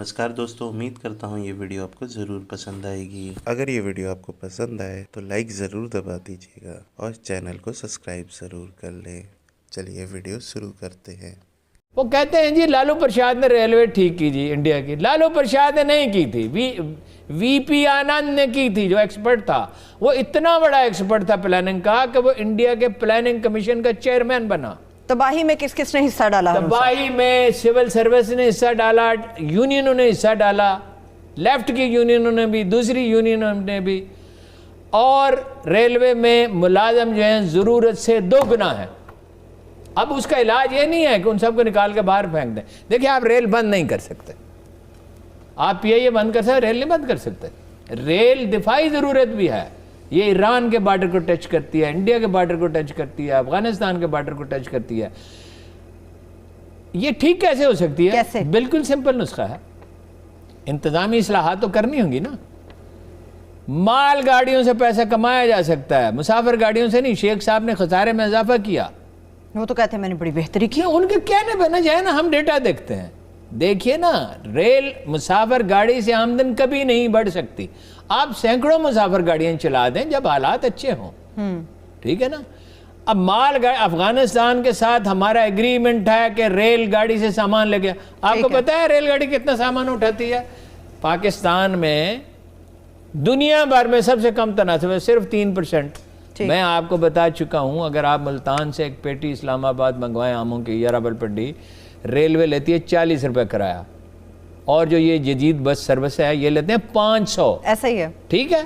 नमस्कार दोस्तों, उम्मीद करता हूँ ये वीडियो आपको ज़रूर पसंद आएगी। अगर ये वीडियो आपको पसंद आए तो लाइक ज़रूर दबा दीजिएगा और चैनल को सब्सक्राइब ज़रूर कर लें। चलिए वीडियो शुरू करते हैं। वो कहते हैं जी लालू प्रसाद ने रेलवे ठीक की जी इंडिया की। लालू प्रसाद ने नहीं की थी, वीपी आनंद ने की थी, जो एक्सपर्ट था। वो इतना बड़ा एक्सपर्ट था प्लानिंग का कि वो इंडिया के प्लानिंग कमीशन का चेयरमैन बना। तबाही में किस किस ने हिस्सा डाला? तबाही में सिविल सर्विस ने हिस्सा डाला, यूनियनों ने हिस्सा डाला, लेफ्ट की यूनियनों ने भी, दूसरी यूनियनों ने भी। और रेलवे में मुलाजम जो हैं ज़रूरत से 2 गुना है। अब उसका इलाज ये नहीं है कि उन सबको निकाल के बाहर फेंक दें। देखिए, आप रेल बंद नहीं कर सकते, आप ये बंद कर सकते, रेल नहीं बंद कर सकते। रेल दिफाई ज़रूरत भी है। ये ईरान के बॉर्डर को टच करती है, इंडिया के बॉर्डर को टच करती है, अफगानिस्तान के बॉर्डर को टच करती है। ये ठीक कैसे हो सकती है? कैसे? बिल्कुल सिंपल नुस्खा है। इंतजामी इस्लाहात तो करनी होंगी ना। माल गाड़ियों से पैसा कमाया जा सकता है, मुसाफिर गाड़ियों से नहीं। शेख साहब ने खसारे में इजाफा किया। वो तो कहते हैं मैंने बड़ी बेहतरी की। उनके कहने पे ना जाए ना, हम डेटा देखते हैं। देखिए ना, रेल मुसाफिर गाड़ी से आमदन कभी नहीं बढ़ सकती। आप सैकड़ों मुसाफिर गाड़ियां चला दें जब हालात अच्छे हों, ठीक है ना। अब माल गाड़ी, अफगानिस्तान के साथ हमारा एग्रीमेंट है कि रेल गाड़ी से सामान लेके, आपको पता है रेलगाड़ी कितना सामान उठाती है? पाकिस्तान में दुनिया भर में सबसे कम तनासब है, सिर्फ 3%। मैं आपको बता चुका हूं, अगर आप मुल्तान से एक पेटी इस्लामाबाद मंगवाएं आमों की या रावलपिंडी, रेलवे लेती है 40 रुपये किराया, और जो ये जदीद बस सर्विस है ये लेते हैं 500। ऐसा ही है, ठीक है।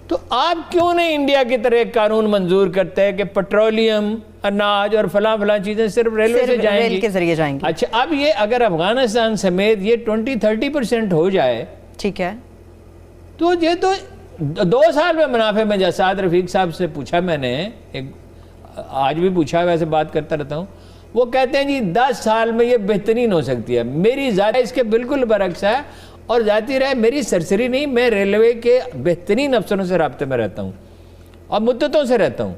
तो आप क्यों नहीं इंडिया की तरह एक कानून मंजूर करते हैं कि पेट्रोलियम, अनाज और फलां चीजें सिर्फ रेलवे से जाएंगी, रेल के जरिए जाएंगी? अच्छा, अब ये अगर अफगानिस्तान समेत ये 20-30% हो जाए, ठीक है, तो ये तो 2 साल में मुनाफे में। जैसा रफीक साहब से पूछा मैंने, एक आज भी पूछा, वैसे बात करता रहता हूँ, वो कहते हैं जी 10 साल में ये बेहतरीन हो सकती है। मेरी ज़ाती इसके बिल्कुल बरक्स है, और जाती रहे मेरी सरसरी नहीं, मैं रेलवे के बेहतरीन अफसरों से राब्ते में रहता हूँ और मुद्दतों से रहता हूँ।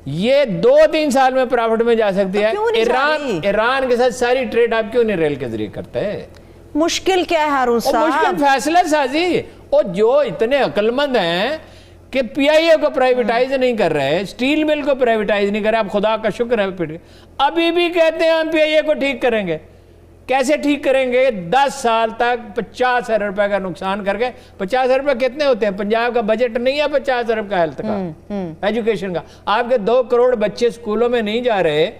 ये 2-3 साल में प्रॉफिट में जा सकती है। ईरान के साथ सारी ट्रेड आप क्यों नहीं रेल के जरिए करते हैं? मुश्किल क्या है हारून साहब? मुश्किल फैसला साजी। और जो इतने अक्लमंद हैं कि पीआईए को प्राइवेटाइज नहीं कर रहे, स्टील मिल को प्राइवेटाइज नहीं कर रहे, आप खुदा का शुक्र है, अभी भी कहते हैं हम पीआईए को ठीक करेंगे। कैसे ठीक करेंगे? 10 साल तक 50 अरब रुपए का नुकसान करके। 50 अरब रुपए कितने होते हैं? पंजाब का बजट नहीं है 50 अरब का हेल्थ का, एजुकेशन का। आपके 2 करोड़ बच्चे स्कूलों में नहीं जा रहे,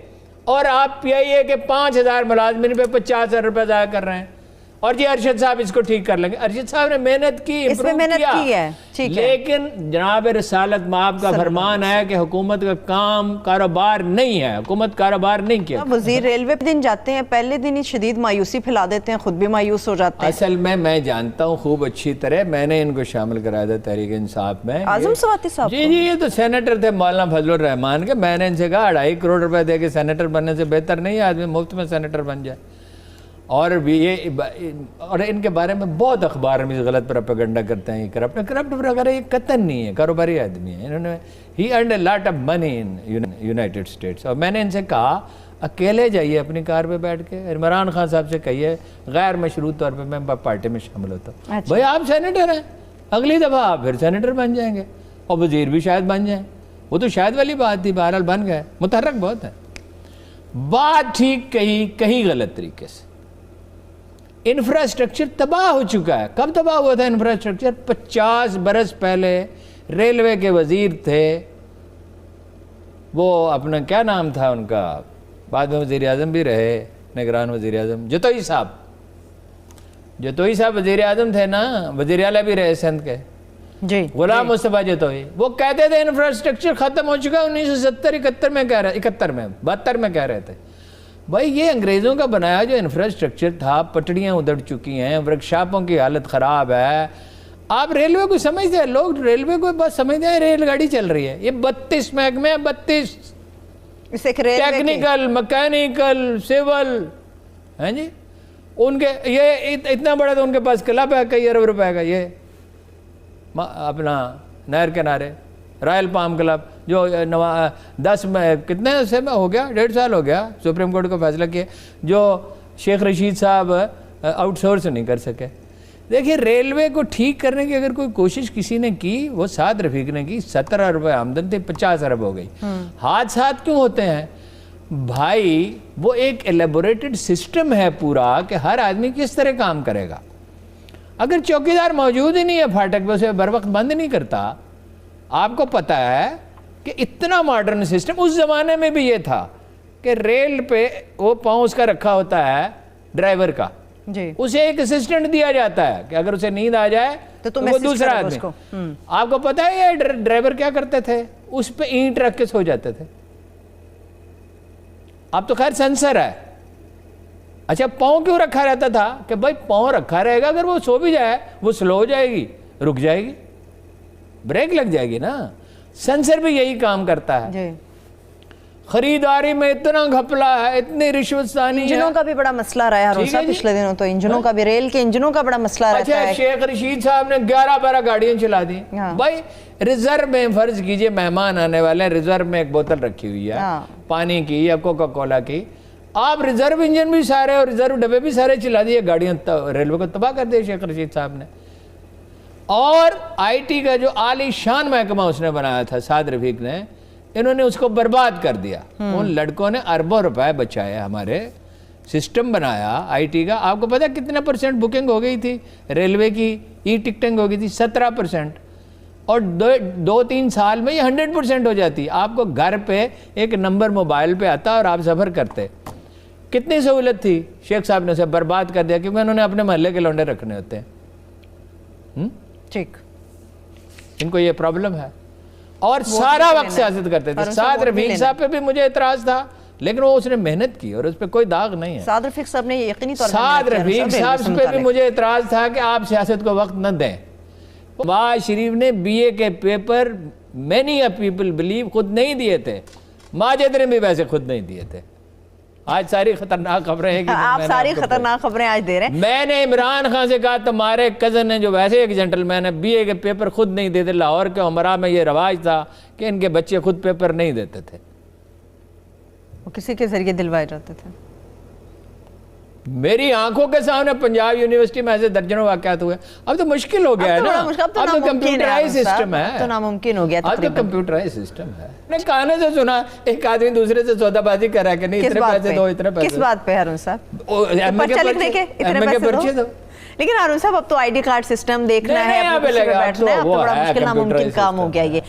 और आप पीआईए के 5000 मुलाजमिन पे 50 अरब रुपए ज़ाया कर रहे हैं। और जी अरशद साहब इसको ठीक कर लेंगे। अरशद साहब ने मेहनत की, इसमें मेहनत की है, ठीक है, लेकिन जनाब रसालत माब का फरमान है कि हुकूमत का काम कारोबार नहीं है, हुकूमत कारोबार नहीं किया। वजीर रेलवे दिन जाते हैं, पहले दिन ही शदीद मायूसी फैला देते हैं, खुद भी मायूस हो जाते हैं। असल में मैं जानता हूँ खूब अच्छी तरह, मैंने इनको शामिल कराया था तहरीक इंसाफ में। आजम सवाती साहब? जी, ये तो सेनेटर थे मौलाना फजलुर रहमान के। मैंने इनसे कहा 2.5 करोड़ रुपए दे के सेनेटर बनने से बेहतर नहीं है आदमी मुफ्त में सेनेटर बन जाए। और भी और इनके बारे में बहुत अखबार में गलत प्रोपेगेंडा करते हैं, करप्ट वगैरह। ये कतन नहीं है, कारोबारी आदमी है। इन्होंने ही earned a lot of money in United States. और मैंने इनसे कहा अकेले जाइए अपनी कार पे बैठ के, इमरान खान साहब से कहिए गैर मशरूत तौर पे मैं पार्टी में शामिल होता हूँ। अच्छा। भाई आप सेनेटर हैं, अगली दफ़ा आप फिर सेनेटर बन जाएंगे, और वजीर भी शायद बन जाए। वो तो शायद वाली बात थी, बहरहाल बन गए। मुतहर्रक बहुत है। बात ठीक कही गलत तरीके से। इंफ्रास्ट्रक्चर तबाह हो चुका है। कब तबाह हुआ था इंफ्रास्ट्रक्चर? 50 बरस पहले रेलवे के वजीर थे, वो अपना क्या नाम था उनका, बाद में वजीर आज़म भी रहे, निगरान वजीर आज़म, जतोई साहब वजीर आज़म थे ना, वजीर आला भी रहे सिंध के जी, गुलाम मुस्तफा जतोई। वो कहते थे इंफ्रास्ट्रक्चर खत्म हो चुका है। 1970-71 में कह रहे, 71 में, 72 में कह रहे थे। भाई ये अंग्रेज़ों का बनाया जो इंफ्रास्ट्रक्चर था, पटड़ियाँ उधड़ चुकी हैं, वर्कशॉपों की हालत ख़राब है। आप रेलवे को समझते हैं, लोग रेलवे को बस समझते हैं रेलगाड़ी चल रही है। ये 32 महकमे हैं, 32, टेक्निकल, मैकेनिकल, सिविल, हैं जी। उनके ये इतना बड़ा तो उनके पास क्लब है कई अरब रुपए का। ये अपना नहर किनारे रॉयल पाम क्लब, जो 10 में कितने से में हो गया, 1.5 साल हो गया सुप्रीम कोर्ट को फैसला किया, जो शेख रशीद साहब आउट सोर्स नहीं कर सके। देखिए रेलवे को ठीक करने की अगर कोई कोशिश किसी ने की, वो साद रफीक ने की, 17 रुपए आमदन थी 50 अरब हो गई। हादसात क्यों होते हैं भाई? वो एक एलेबोरेटेड सिस्टम है पूरा कि हर आदमी किस तरह काम करेगा। अगर चौकीदार मौजूद ही नहीं है फाटक पे, उसे बर वक्त बंद नहीं करता। आपको पता है कि इतना मॉडर्न सिस्टम, उस जमाने में भी ये था कि रेल पे वो पाँव उसका रखा होता है ड्राइवर का जी, उसे एक असिस्टेंट दिया जाता है कि अगर उसे नींद आ जाए तो वो दूसरा आदमी। आपको पता है ये ड्राइवर क्या करते थे? उस पे ईंट रख के सो जाते थे। अब तो खैर सेंसर है। अच्छा, पाँव क्यों रखा रहता था? कि भाई पाँव रखा रहेगा, अगर वो सो भी जाए वो स्लो हो जाएगी, रुक जाएगी, ब्रेक लग जाएगी ना। सेंसर भी यही काम करता है जी। खरीदारी में इतना घपला है, इतनी रिश्वतसानी है। इंजनों का भी बड़ा मसला रहा है हारून साहब पिछले दिनों, तो इंजनों का भी, रेल के इंजनों का बड़ा मसला रहता है। शेख रशीद साहब ने 11-12 गाड़ियां चला दी। भाई रिजर्व में, फर्ज कीजिए मेहमान आने वाले हैं, रिजर्व में एक बोतल रखी हुई है पानी की या कोका कोला की, आप रिजर्व इंजन भी सारे और रिजर्व डब्बे भी सारे चला दिए, गाड़ियां रेलवे को तबाह कर दिया शेख रशीद साहब ने। और आईटी का जो आलीशान महकमा उसने बनाया था साद रफीक ने, इन्होंने उसको बर्बाद कर दिया। उन लड़कों ने अरबों रुपए बचाए, हमारे सिस्टम बनाया आईटी का। आपको पता है कितना % बुकिंग हो गई थी रेलवे की? ई टिकटिंग हो गई थी 17%, और 2-3 साल में ये 100% हो जाती। आपको घर पे एक नंबर मोबाइल पे आता और आप सफ़र करते। कितनी सहूलत थी। शेख साहब ने उसे बर्बाद कर दिया क्योंकि उन्होंने अपने मोहल्ले के लौंडे रखने होते हैं। ठीक, इनको ये प्रॉब्लम है। और सारा वक्त सियासत करते थे। साद रफीक साहब पे भी मुझे एतराज था, लेकिन वो उसने मेहनत की और उस पर कोई दाग नहीं है। साद रफीक साहब ने यकीनी तौर पर, साद रफीक साहब पे भी मुझे एतराज था कि आप सियासत को वक्त न दें। नवाज शरीफ ने बीए के पेपर मैनी पीपल बिलीव खुद नहीं दिए थे, माजिद ने भी वैसे खुद नहीं दिए थे। आज सारी खतरनाक खबरें हैं कि आप सारी खतरनाक खबरें आज दे रहे हैं। मैंने इमरान खान से कहा तुम्हारे कजन ने, जो वैसे एक जेंटलमैन है, बीए के पेपर खुद नहीं देते। लाहौर के उमरा में ये रवाज था कि इनके बच्चे खुद पेपर नहीं देते थे, वो किसी के जरिए दिलवाए जाते थे। मेरी आंखों के सामने पंजाब यूनिवर्सिटी में ऐसे दर्जनों वाकयात हुए। अब तो मुश्किल हो गया है ना, अब तो कंप्यूटराइज सिस्टम है, तो नामुमकिन हो गया, अब तो कंप्यूटराइज सिस्टम है। मैंने कहने से सुना एक आदमी दूसरे से सौदाबाजी कर रहा है कि नहीं इतने पैसे दो, इतने पैसे। किस बात पे हारून साहब? पर्चा लिखने के इतने पैसे दो। लेकिन हारून साहब अब तो आईडी कार्ड सिस्टम देखना है, बैठना है, अब तो बड़ा मुश्किल नामुमकिन काम हो गया ये।